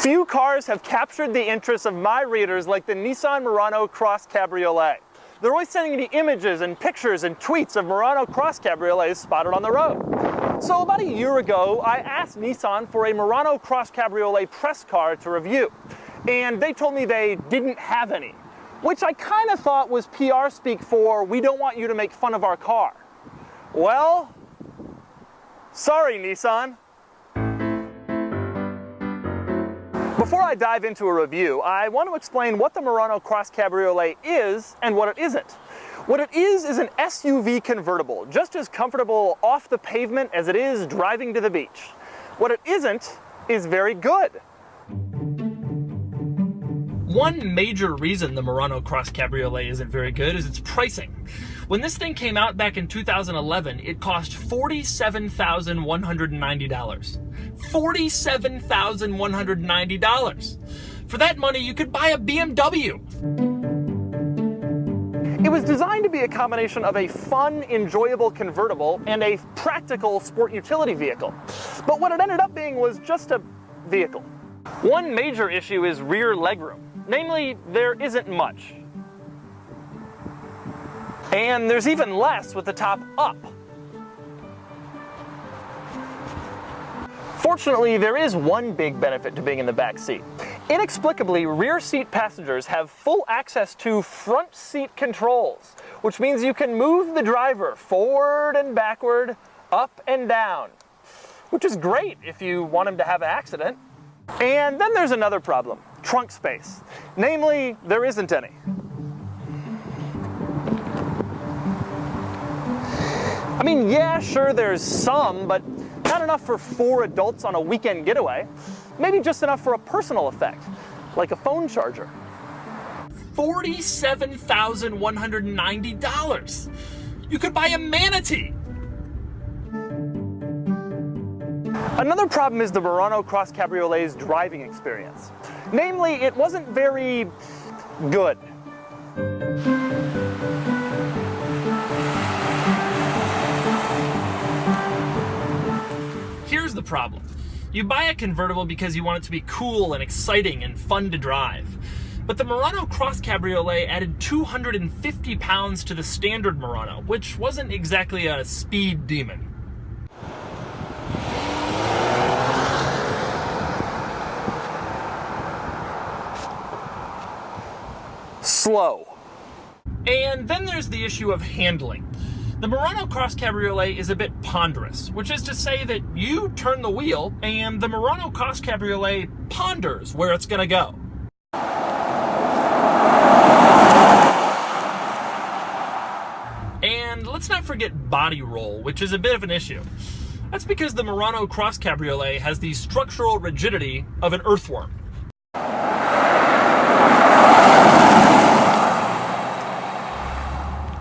Few cars have captured the interest of my readers like the Nissan Murano CrossCabriolet. They're always sending me images and pictures and tweets of Murano CrossCabriolets spotted on the road. So about a year ago, I asked Nissan for a Murano CrossCabriolet press car to review. And they told me they didn't have any, which I kind of thought was PR speak for, we don't want you to make fun of our car. Well, sorry Nissan. Before I dive into a review, I want to explain what the Murano CrossCabriolet is and what it isn't. What it is an SUV convertible, just as comfortable off the pavement as it is driving to the beach. What it isn't is very good. One major reason the Murano CrossCabriolet isn't very good is its pricing. When this thing came out back in 2011, it cost $47,190. $47,190. For that money, you could buy a BMW. It was designed to be a combination of a fun, enjoyable convertible and a practical sport utility vehicle. But what it ended up being was just a vehicle. One major issue is rear legroom. Namely, there isn't much. And there's even less with the top up. Fortunately, there is one big benefit to being in the back seat. Inexplicably, rear seat passengers have full access to front seat controls, which means you can move the driver forward and backward, up and down, which is great if you want him to have an accident. And then there's another problem, trunk space. Namely, there isn't any. I mean, yeah, sure, there's some, but not enough for 4 adults on a weekend getaway. Maybe just enough for a personal effect, like a phone charger. $47,190. You could buy a manatee. Another problem is the Murano CrossCabriolet's driving experience. Namely, it wasn't very good. Here's the problem. You buy a convertible because you want it to be cool and exciting and fun to drive. But the Murano CrossCabriolet added 250 pounds to the standard Murano, which wasn't exactly a speed demon. Slow. And then there's the issue of handling. The Murano CrossCabriolet is a bit ponderous, which is to say that you turn the wheel and the Murano CrossCabriolet ponders where it's gonna go. And let's not forget body roll, which is a bit of an issue. That's because the Murano CrossCabriolet has the structural rigidity of an earthworm.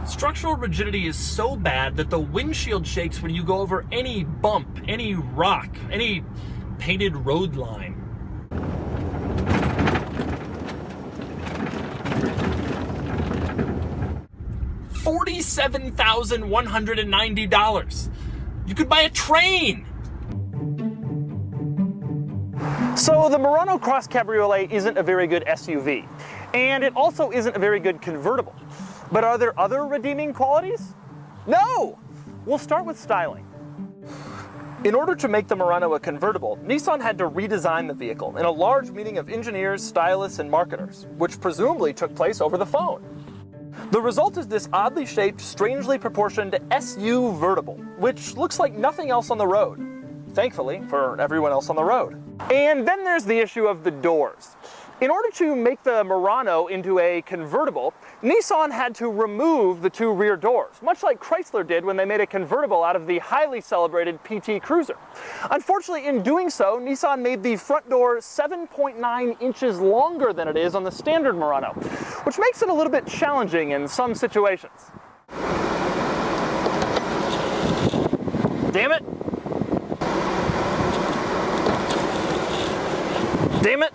Structural rigidity is so bad that the windshield shakes when you go over any bump, any rock, any painted road line. $47,190. You could buy a train. So the Murano CrossCabriolet isn't a very good SUV, and it also isn't a very good convertible. But are there other redeeming qualities? No! We'll start with styling. In order to make the Murano a convertible, Nissan had to redesign the vehicle in a large meeting of engineers, stylists, and marketers, which presumably took place over the phone. The result is this oddly shaped, strangely proportioned SU-vertible, which looks like nothing else on the road. Thankfully, for everyone else on the road. And then there's the issue of the doors. In order to make the Murano into a convertible, Nissan had to remove the 2 rear doors, much like Chrysler did when they made a convertible out of the highly celebrated PT Cruiser. Unfortunately, in doing so, Nissan made the front door 7.9 inches longer than it is on the standard Murano, which makes it a little bit challenging in some situations. Damn it! Damn it!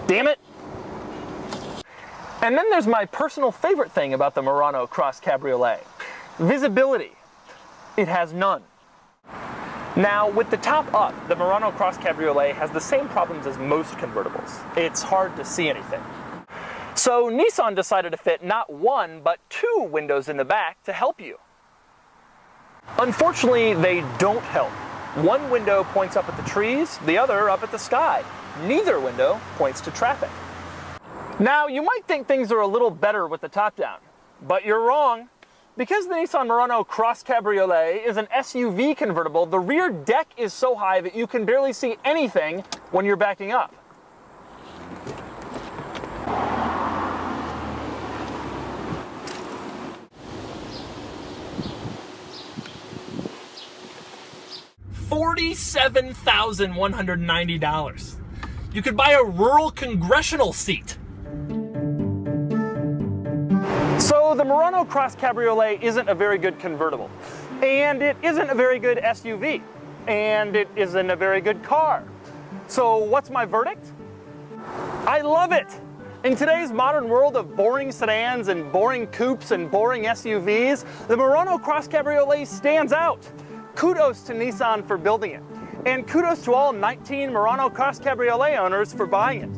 Damn it! And then there's my personal favorite thing about the Murano CrossCabriolet. Visibility. It has none. Now, with the top up, the Murano Cross Cabriolet has the same problems as most convertibles. It's hard to see anything. So Nissan decided to fit not one, but two windows in the back to help you. Unfortunately, they don't help. One window points up at the trees, the other up at the sky. Neither window points to traffic. Now, you might think things are a little better with the top down, but you're wrong. Because the Nissan Murano Cross Cabriolet is an SUV convertible, the rear deck is so high that you can barely see anything when you're backing up. $47,190. You could buy a rural congressional seat. So the Murano Cross Cabriolet isn't a very good convertible, and it isn't a very good SUV, and it isn't a very good car. So what's my verdict? I love it! In today's modern world of boring sedans and boring coupes and boring SUVs, the Murano Cross Cabriolet stands out. Kudos to Nissan for building it, and kudos to all 19 Murano Cross Cabriolet owners for buying it.